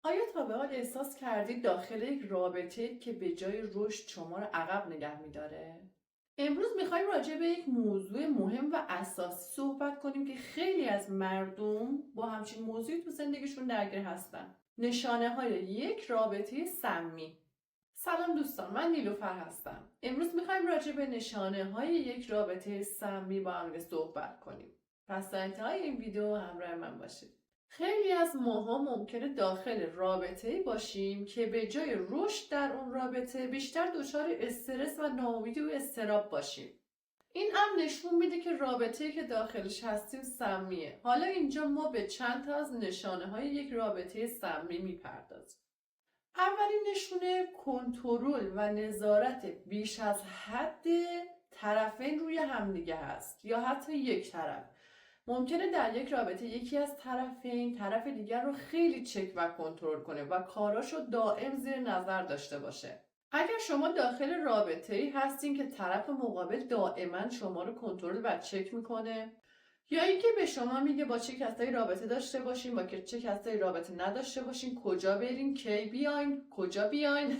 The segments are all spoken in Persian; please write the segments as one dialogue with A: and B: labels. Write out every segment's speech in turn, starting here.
A: آیا تا به حال احساس کردید داخل یک رابطه که به جای رشد شما رو عقب نگه می‌داره؟ امروز می‌خوایم راجع به یک موضوع مهم و اساسی صحبت کنیم که خیلی از مردم با همچین موضوعی تو زندگیشون درگیر هستن. نشانه‌های یک رابطه سمی. سلام دوستان، من نیلوفر هستم. امروز می‌خوایم راجع به نشانه‌های یک رابطه سمی با هم صحبت کنیم. پس تا انتهای این ویدیو همراه من باشید. خیلی از ماها ممکنه داخل رابطه‌ای باشیم که به جای رشد در اون رابطه بیشتر دچار استرس و ناامیدی و اضطراب باشیم. این هم نشون میده که رابطه‌ای که داخلش هستیم سمیه. حالا اینجا ما به چند تا از نشانه‌های یک رابطه سمی میپردازیم. اولین نشونه کنترل و نظارت بیش از حد طرفین روی همدیگه هست یا حتی یک طرف. ممکنه در یک رابطه یکی از طرفین طرف دیگر رو خیلی چک و کنترل کنه و کاراشو دائم زیر نظر داشته باشه. اگر شما داخل رابطه‌ای هستین که طرف مقابل دائما شما رو کنترل و چک میکنه یا اینکه به شما میگه با چه کسایی رابطه داشته باشین، با چه کسایی رابطه نداشته باشین، کجا برین، کی بیاین، کجا بیاین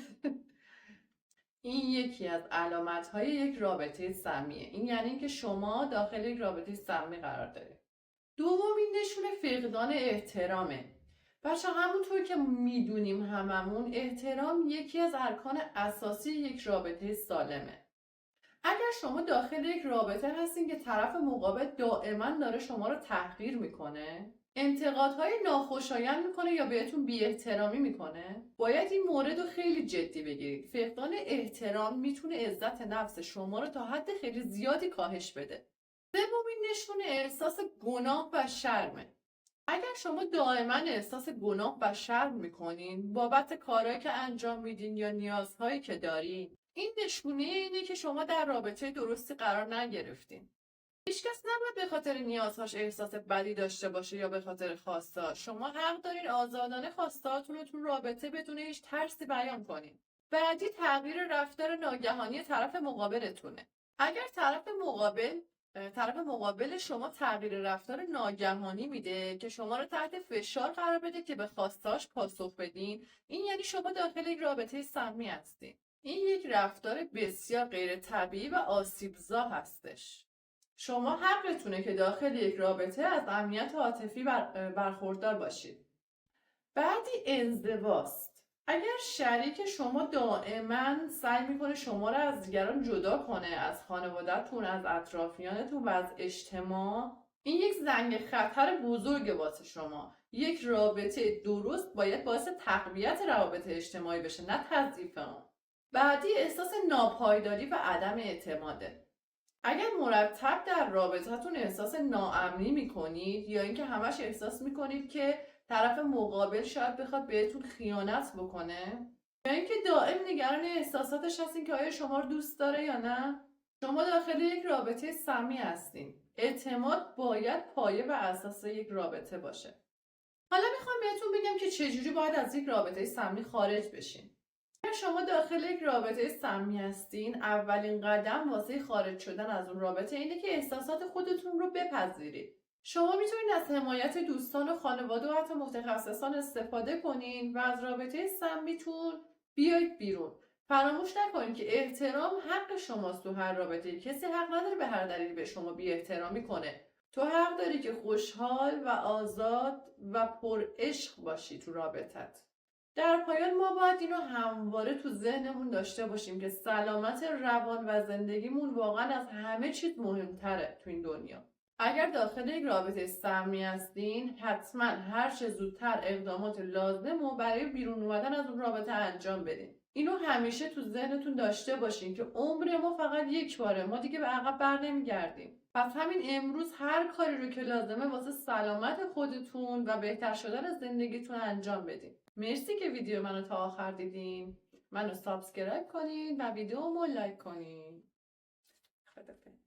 A: این یکی از علامت‌های یک رابطه سمیه. این یعنی اینکه شما داخل یک رابطه سمی قرار دارید. دومین نشونه فقدان احترامه. بچه همونطور که میدونیم هممون احترام یکی از ارکان اساسی یک رابطه سالمه. اگر شما داخل یک رابطه هستین که طرف مقابل دائما داره شما رو تحقیر میکنه، انتقادهای ناخوشایند میکنه یا بهتون بی احترامی میکنه، باید این مورد رو خیلی جدی بگیرید. فقدان احترام میتونه عزت نفس شما رو تا حد خیلی زیادی کاهش بده. سومین نشونه احساس گناه و شرمه. اگر شما دائما احساس گناه و شرم میکنین بابت کارهایی که انجام میدین یا نیازهایی که دارین، این نشونه اینه که شما در رابطه درستی قرار نگرفتین. هیچکس نباید به خاطر نیازهاش احساس بدی داشته باشه یا به خاطر خواستهاش. شما حق دارین آزادانه خواستهاتون رو تو رابطه بدون هیچ ترسی بیان کنین. بعدی تغییر رفتار ناگهانی طرف مقابلتونه. اگر طرف مقابل شما تغییر رفتار ناگهانی میده که شما رو تحت فشار قرار بده که به خواستهاش پاسخ بدین، این یعنی شما داخل یک رابطه سمی هستین. این یک رفتار بسیار غیر طبیعی و آسیبزا هستش. شما حقتونه که داخل یک رابطه از امنیت عاطفی برخوردار باشید. بعدی انزواست. اگر شریک شما دائما سعی میکنه شما رو از دیگران جدا کنه، از خانواده‌تون، از اطرافیانتون و از اجتماع، این یک زنگ خطر بزرگه واسه شما. یک رابطه درست باید باعث تقویت روابط اجتماعی بشه، نه تضعیف اون. بعدی احساس ناپایداری و عدم اعتماده. اگر مرتب در رابطه‌تون احساس ناامنی میکنید یا اینکه همش احساس میکنید که طرف مقابل شاید بخواد بهتون خیانت بکنه یا اینکه دائم نگران احساساتش هستین که آیا شما رو دوست داره یا نه، شما داخل یک رابطه سمی هستین. اعتماد باید پایه و اساس یک رابطه باشه. حالا میخوام بهتون بگم که چجوری باید از یک رابطه سمی خارج بشین. اگر شما داخل یک رابطه سمی هستین، اولین قدم واسه خارج شدن از اون رابطه اینه که احساسات خودتون رو بپذیرید. شما میتونید از حمایت دوستان و خانواده و حتی متخصصان استفاده کنین و از رابطه سمیتون بیایید بیرون. فراموش نکنید که احترام حق شماست. تو هر رابطه کسی حق نداره به هر دلیلی به شما بی احترامی کنه. تو حق داری که خوشحال و آزاد و پر عشق باشی تو رابطت. در پایان ما باید اینو همواره تو ذهنمون داشته باشیم که سلامت روان و زندگیمون واقعا از همه چیز مهمتره تو این دنیا. اگر داخل یک رابطه سمی هستین، حتما هر چه زودتر اقدامات لازم رو برای بیرون اومدن از اون رابطه انجام بدین. اینو همیشه تو ذهنتون داشته باشین که عمر ما فقط یک باره، ما دیگه به عقب بر نمیگردیم. پس همین امروز هر کاری رو که لازمه واسه سلامت خودتون و بهتر شدن زندگیتون انجام بدین. مرسی که ویدیو منو تا آخر دیدین. منو سابسکرایب کنین و ویدیومو لایک کنین. خدافظ.